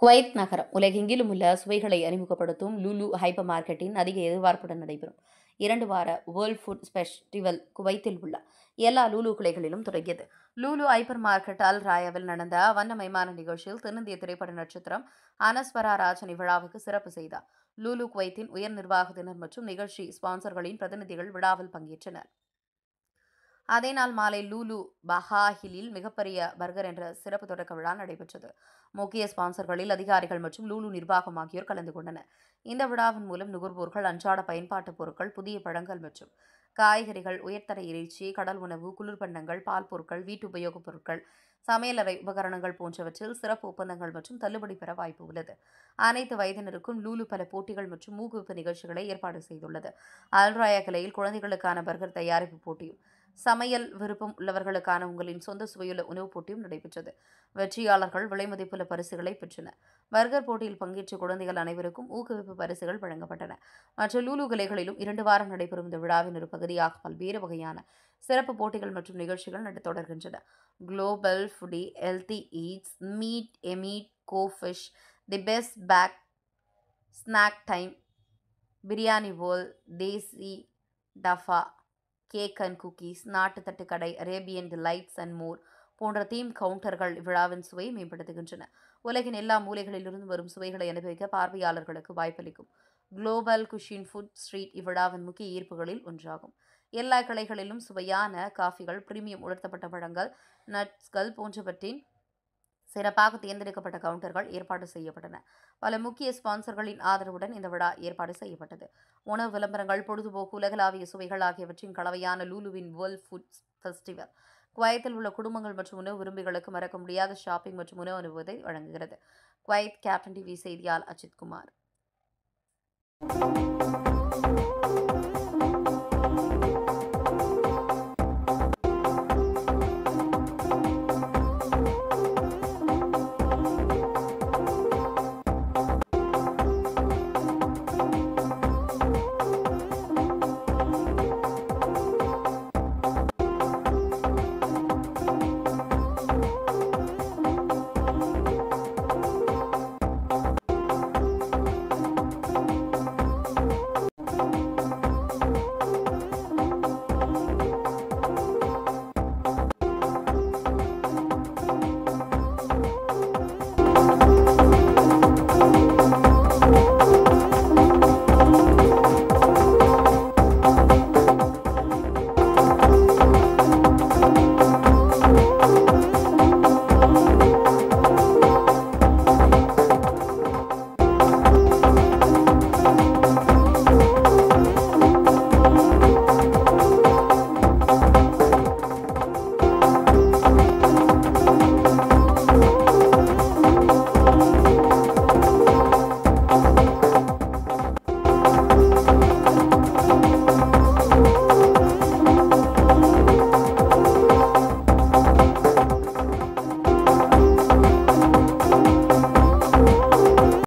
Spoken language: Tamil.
குவைத் நகரம் உலகெங்கிலும் உள்ள சுவைகளை அறிமுகப்படுத்தும் லூலு ஹைப்பர் மார்க்கெட்டின் அதிக எதிர்பார்ப்புடன் நடைபெறும் 2 வார வேர்ல்ட் ஃபுட் ஃபெஸ்டிவல் குவைத்தில் உள்ள எல்லா லூலு கிளைகளிலும் தொடங்கியது. லூலு ஹைப்பர் மார்க்கெட் அல் ராயாவில் நடந்த வண்ணமயமான நிகழ்ச்சியில் தென்னிந்திய திரைப்பட நட்சத்திரம் அனஸ்வரா ராஜன் இவ்விழாவுக்கு சிறப்பு செய்தார். லூலு குவைத்தின் உயர் நிர்வாகத்தினர் மற்றும் நிகழ்ச்சி ஸ்பான்சர்களின் பிரதிநிதிகள் விழாவில் பங்கேற்றனர். அதே நாள் மாலை லூலு பஹாஹிலில் மிகப்பெரிய பர்கர் என்ற சிறப்பு தொடக்க விழா நடைபெற்றது. முக்கிய ஸ்பான்சர்களில் அதிகாரிகள் மற்றும் லூலு நிர்வாகம் ஆகியோர் கலந்து கொண்டனர். இந்த விழாவின் மூலம் நுகர்வோர்கள் அன்றாட பயன்பாட்டு பொருட்கள், புதிய பழங்கள் மற்றும் காய்கறிகள், உயர்தர இறைச்சி, கடல் உணவு, குளிர்பண்டங்கள், பால் பொருட்கள், வீட்டு உபயோகப் பொருட்கள், சமையலறை உபகரணங்கள் போன்றவற்றில் சிறப்பு ஒப்பந்தங்கள் மற்றும் தள்ளுபடி பெற வாய்ப்பு உள்ளது. அனைத்து வயதினருக்கும் லூலு பல போட்டிகள் மற்றும் ஊக்குவிப்பு நிகழ்ச்சிகளை ஏற்பாடு செய்துள்ளது. அல்ராயா கிளையில் குழந்தைகளுக்கான பர்கர் தயாரிப்பு போட்டியும், சமையல் விருப்பம் உள்ளவர்களுக்கான உங்களின் சொந்த சுவையுள்ள உணவுப் போட்டியும் நடைபெற்றது. வெற்றியாளர்கள் விலைமதிப்புள்ள பரிசுகளை பெற்றனர். பர்கர் போட்டியில் பங்கேற்ற குழந்தைகள் அனைவருக்கும் ஊக்குவிப்பு பரிசுகள் வழங்கப்பட்டன. மற்ற லூலு கிளைகளிலும் 2 வாரம் நடைபெறும் இந்த விழாவின் ஒரு பகுதியாக பல்வேறு வகையான சிறப்பு போட்டிகள் மற்றும் நிகழ்ச்சிகள் தொடர்கின்றன. Global foodie, healthy eats, meat emeat, go fish, the best bake, snack time, biryani world, desi டஃபா, கேக் அண்ட் குக்கீஸ், நாட்டு தட்டு கடை, அரேபியன் டிலைட்ஸ் அண்ட் மோர் போன்ற தீம் கவுண்டர்கள் இவ்விழாவின் சுவையை மேம்படுத்துகின்றன. உலகின் எல்லா மூலைகளிலிருந்து வரும் சுவைகளை அனுபவிக்க பார்வையாளர்களுக்கு வாய்ப்பளிக்கும் குளோபல் குஷின் ஃபுட் ஸ்ட்ரீட் இவ்விழாவின் முக்கிய ஈர்ப்புகளில் ஒன்றாகும். எல்லா கிளைகளிலும் சுவையான காஃபிகள், பிரீமியம் உலர்த்தப்பட்ட பழங்கள், நட்ஸ்கள் போன்றவற்றின் சிறப்பாக தேர்ந்தெடுக்கப்பட்ட கவுண்டர்கள் ஏற்பாடு செய்யப்பட்டன. பல முக்கிய ஸ்பான்சர்களின் ஆதரவுடன் இந்த விழா ஏற்பாடு செய்யப்பட்டது. உணவு விளம்பரங்கள், பொழுதுபோக்கு, உலகளாவிய சுவைகள் ஆகியவற்றின் கலவையான லூலுவின் வேர்ல்ட் ஃபுட் ஃபெஸ்டிவல் குவைத்தில் உள்ள குடும்பங்கள் மற்றும் உணவு விரும்பிகளுக்கு மறக்க முடியாத ஷாப்பிங் மற்றும் உணவு அனுபவத்தை வழங்குகிறது. குவைத் கேப்டன் டிவி செய்தியாளர் அஜித் குமார்.